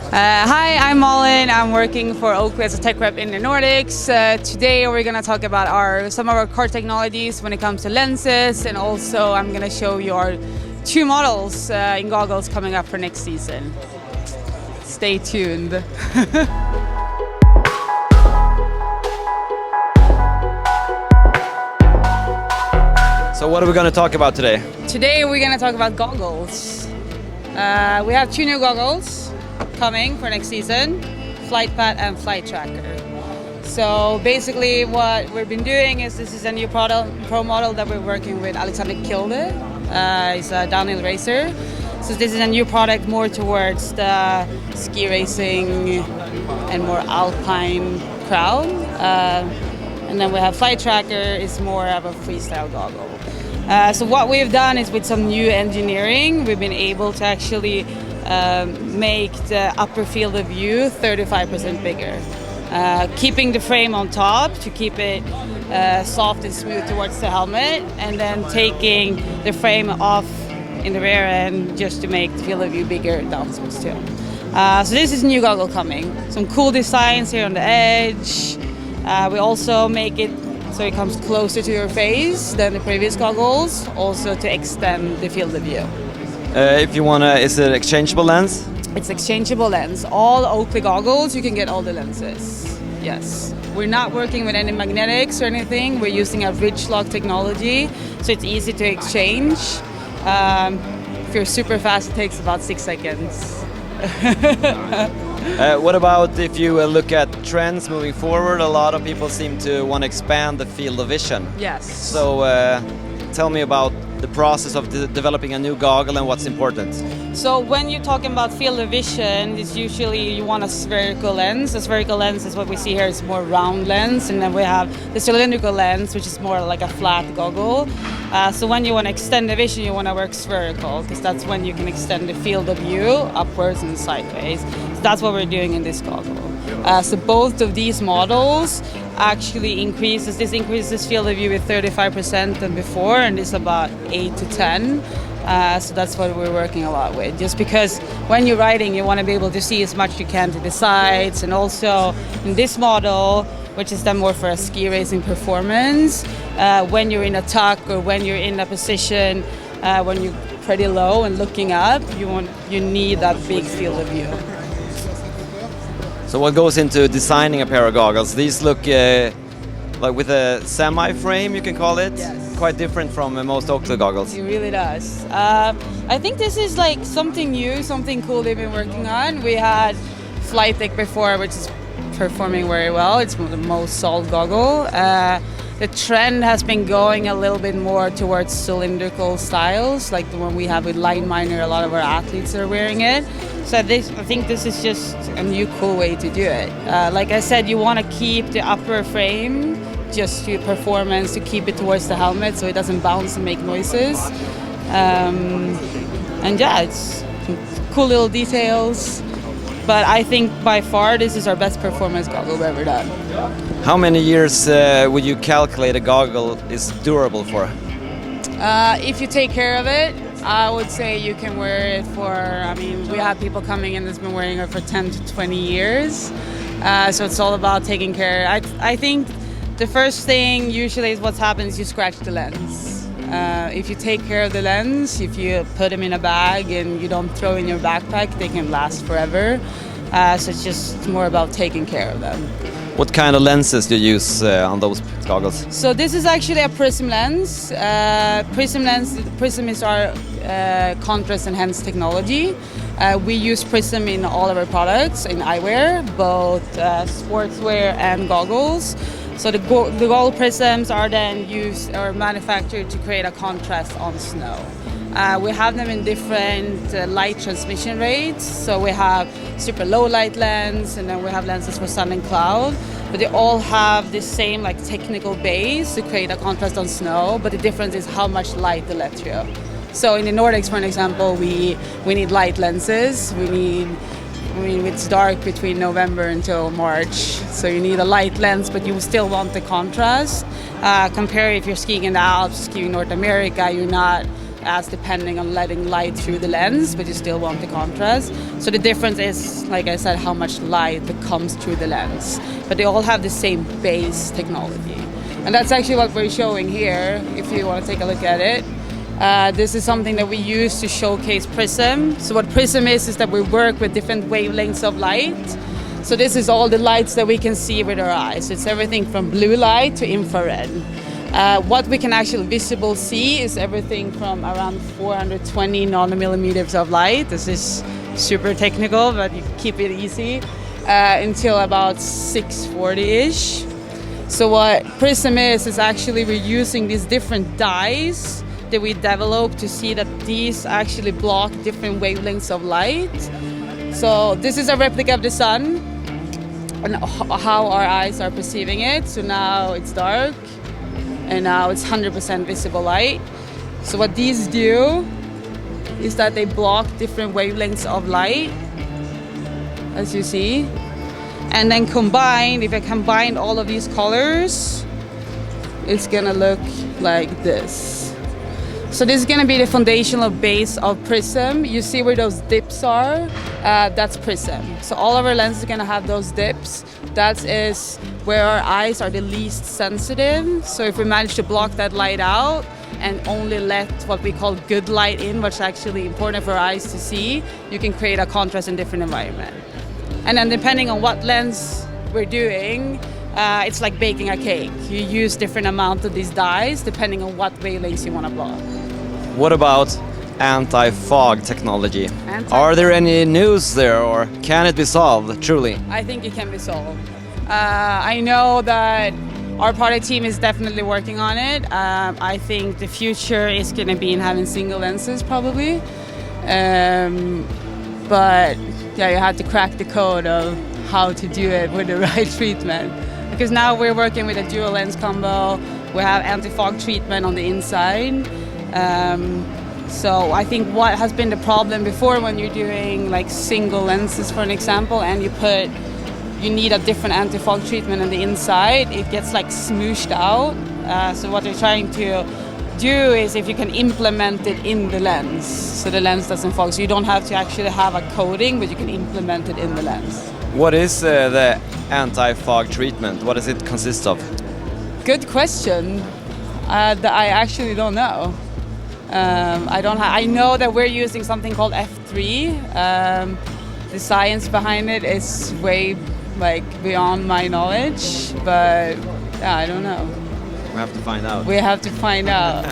Hi, I'm Malin. I'm working for Oakley as a tech rep in the Nordics. Today we're going to talk about some of our core technologies when it comes to lenses, and also I'm going to show you our two models in goggles coming up for next season. Stay tuned. So what are we going to talk about today? Today we're going to talk about goggles. We have two new goggles coming for next season, Flight Path and Flight Tracker. So basically what we've been doing is this is a new pro model that we're working with Aleksander Kilde. He's a downhill racer. So this is a new product more towards the ski racing and more alpine crowd. And then we have Flight Tracker, is more of a freestyle goggle. So what we've done is with some new engineering, we've been able to actually make the upper field of view 35% bigger. Keeping the frame on top to keep it soft and smooth towards the helmet, and then taking the frame off in the rear end just to make the field of view bigger downwards too. So this is a new goggle coming. Some cool designs here on the edge. We also make it so it comes closer to your face than the previous goggles, also to extend the field of view. If you want to, is it exchangeable lens? It's exchangeable lens. All Oakley goggles, you can get all the lenses. Yes. We're not working with any magnetics or anything. We're using a ridge lock technology, so it's easy to exchange. If you're super fast, it takes about 6 seconds. What about if you look at trends moving forward? A lot of people seem to want to expand the field of vision. Yes. So tell me about the process of developing a new goggle and what's important. So when you're talking about field of vision, it's usually you want a spherical lens. A spherical lens is what we see here, it's more round lens, and then we have the cylindrical lens, which is more like a flat goggle. So when you want to extend the vision, you want to work spherical, because that's when you can extend the field of view upwards and sideways. So that's what we're doing in this goggle. So both of these models actually increases field of view with 35% than before, and it's about 8 to 10. So that's what we're working a lot with. Just because when you're riding, you want to be able to see as much as you can to the sides, and also in this model, which is then more for a ski racing performance, when you're in a tuck or when you're in a position when you're pretty low and looking up, you need that big field of view. So what goes into designing a pair of goggles? These look like with a semi-frame, you can call it. Yes. Quite different from most Oakley goggles. It really does. I think this is like something new, something cool they've been working on. We had Flight Deck before, which is performing very well. It's the most sold goggle. The trend has been going a little bit more towards cylindrical styles, like the one we have with Line Miner. A lot of our athletes are wearing it. So I think this is just a new cool way to do it. Like I said, you want to keep the upper frame just to performance, to keep it towards the helmet so it doesn't bounce and make noises. And yeah, it's cool little details. But I think by far this is our best performance goggle we've ever done. How many years would you calculate a goggle is durable for? If you take care of it, I would say you can wear it for, we have people coming in that's been wearing it for 10 to 20 years. So it's all about taking care. I think the first thing usually is what happens, you scratch the lens. If you take care of the lens, if you put them in a bag and you don't throw in your backpack, they can last forever. So it's just more about taking care of them. What kind of lenses do you use on those goggles? So this is actually a Prizm lens. Prizm is our contrast enhanced technology. We use Prizm in all of our products, in eyewear, both sportswear and goggles. So the goggle prisms are then used or manufactured to create a contrast on snow. We have them in different light transmission rates. So we have super low light lens, and then we have lenses for sun and cloud. But they all have the same technical base to create a contrast on snow. But the difference is how much light they let through. So in the Nordics, for an example, we need light lenses. It's dark between November until March, so you need a light lens, but you still want the contrast. Compare if you're skiing in the Alps, skiing North America, you're not as depending on letting light through the lens, but you still want the contrast. So the difference is, like I said, how much light that comes through the lens. But they all have the same base technology. And that's actually what we're showing here, if you want to take a look at it. This is something that we use to showcase Prizm. So what Prizm is that we work with different wavelengths of light. So this is all the lights that we can see with our eyes. It's everything from blue light to infrared. What we can actually visible see is everything from around 420 nanomillimeters of light. This is super technical, but you keep it easy, until about 640-ish. So what Prizm is actually we're using these different dyes that we developed to see that these actually block different wavelengths of light. So this is a replica of the sun and how our eyes are perceiving it. So now it's dark and now it's 100% visible light. So what these do is that they block different wavelengths of light, as you see. And then combined, if I combine all of these colors, it's gonna look like this. So this is gonna be the foundational base of Prizm. You see where those dips are? That's Prizm. So all of our lenses are gonna have those dips. That is where our eyes are the least sensitive. So if we manage to block that light out and only let what we call good light in, which is actually important for our eyes to see, you can create a contrast in different environment. And then depending on what lens we're doing, it's like baking a cake. You use different amount of these dyes depending on what wavelengths you want to block. What about anti-fog technology? Are there any news there, or can it be solved, truly? I think it can be solved. I know that our product team is definitely working on it. I think the future is going to be in having single lenses probably. But yeah, you have to crack the code of how to do it with the right treatment. Because now we're working with a dual lens combo. We have anti-fog treatment on the inside. So I think what has been the problem before when you're doing like single lenses, for an example, and you need a different anti-fog treatment on the inside, it gets like smooshed out. So what they're trying to do is if you can implement it in the lens, so the lens doesn't fog. So you don't have to actually have a coating, but you can implement it in the lens. What is the anti-fog treatment? What does it consist of? Good question. That I actually don't know. I know that we're using something called F3. The science behind it is way beyond my knowledge, but yeah, I don't know. We have to find out. We have to find out.